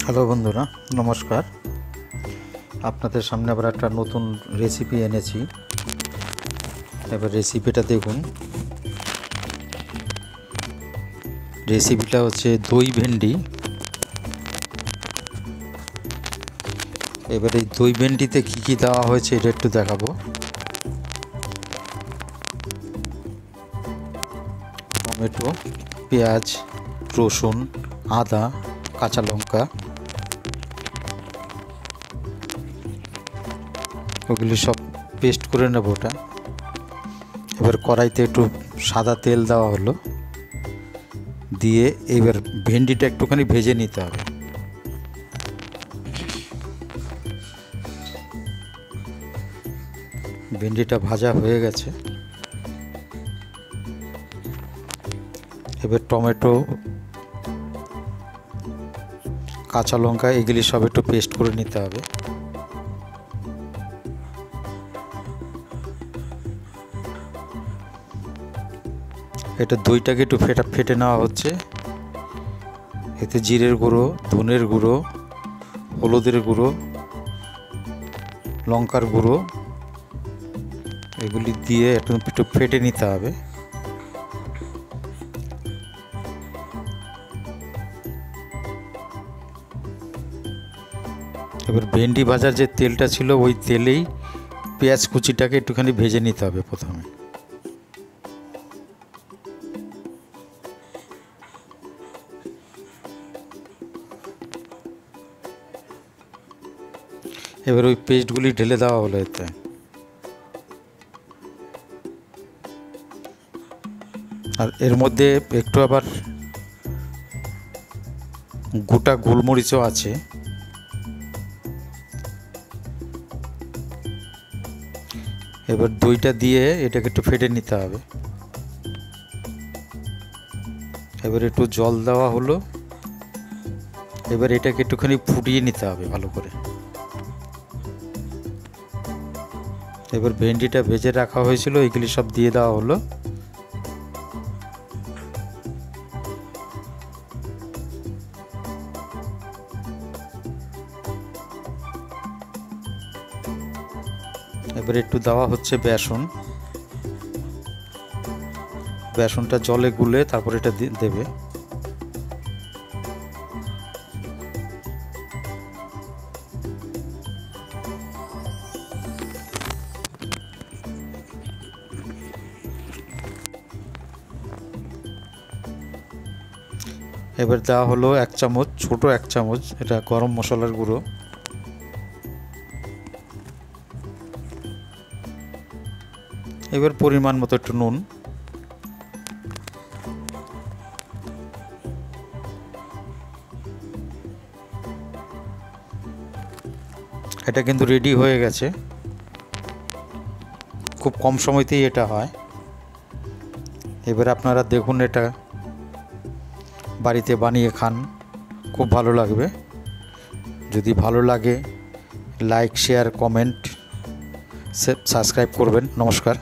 Hello বন্ধুরা, নমস্কার। আপনাদের সামনে আবার একটা নতুন রেসিপি এনেছি। এবার রেসিপিটা দেখুন। রেসিপিটা হচ্ছে দই ভেন্ডি। এবার এই দই ভেন্ডিতে কী কী দেওয়া হয়েছে এটা একটু দেখাবো। টমেটো, পেঁয়াজ, রসুন, আদা, কাঁচা লঙ্কা, ওগুলি সব পেস্ট করে নেব ওটা। এবার কড়াইতে একটু সাদা তেল দেওয়া হলো, দিয়ে এবার ভেন্ডিটা একটুখানি ভেজে নিতে হবে। ভেন্ডিটা ভাজা হয়ে গেছে। এবার টমেটো, কাঁচা লঙ্কা এগুলি সব একটু পেস্ট করে নিতে হবে। এটা দইটাকে একটু ফেটে নেওয়া হচ্ছে। এতে জিরের গুঁড়ো, ধনের গুঁড়ো, হলুদের গুঁড়ো, লঙ্কার গুঁড়ো এগুলি দিয়ে একটু ফেটে নিতে হবে। এবার ভেন্ডি ভাজার যে তেলটা ছিল ওই তেলেই পেঁয়াজ কুচিটাকে একটুখানি ভেজে নিতে হবে প্রথমে। এবার ওই পেস্টগুলি ঢেলে দেওয়া হলো এতে। আর এর মধ্যে একটু আবার গোটা গোলমরিচও আছে। এবার দইটা দিয়ে এটাকে একটু ফেটে নিতে হবে। এবার একটু জল দেওয়া হলো। এবার এটাকে একটুখানি ফুটিয়ে নিতে হবে ভালো করে। এবার ভেন্ডিটা ভেজে রাখা হয়েছিল এগুলি সব দিয়ে দেওয়া হলো। এবার একটু দেওয়া হচ্ছে বেসন। বেসনটা জলে গুলে তারপর এটা দেবে। এবার দেওয়া হলো 1 চামচ, ছোট 1 চামচ এটা গরম মশলার গুঁড়ো। এবার পরিমাণ মতো একটু নুন। এটা কিন্তু রেডি হয়ে গেছে। খুব কম সময়তেই এটা হয়। এবার আপনারা দেখুন, এটা বাড়িতে বানিয়ে খান, খুব ভালো লাগবে। যদি ভালো লাগে লাইক, শেয়ার, কমেন্ট, সাবস্ক্রাইব করবেন। নমস্কার।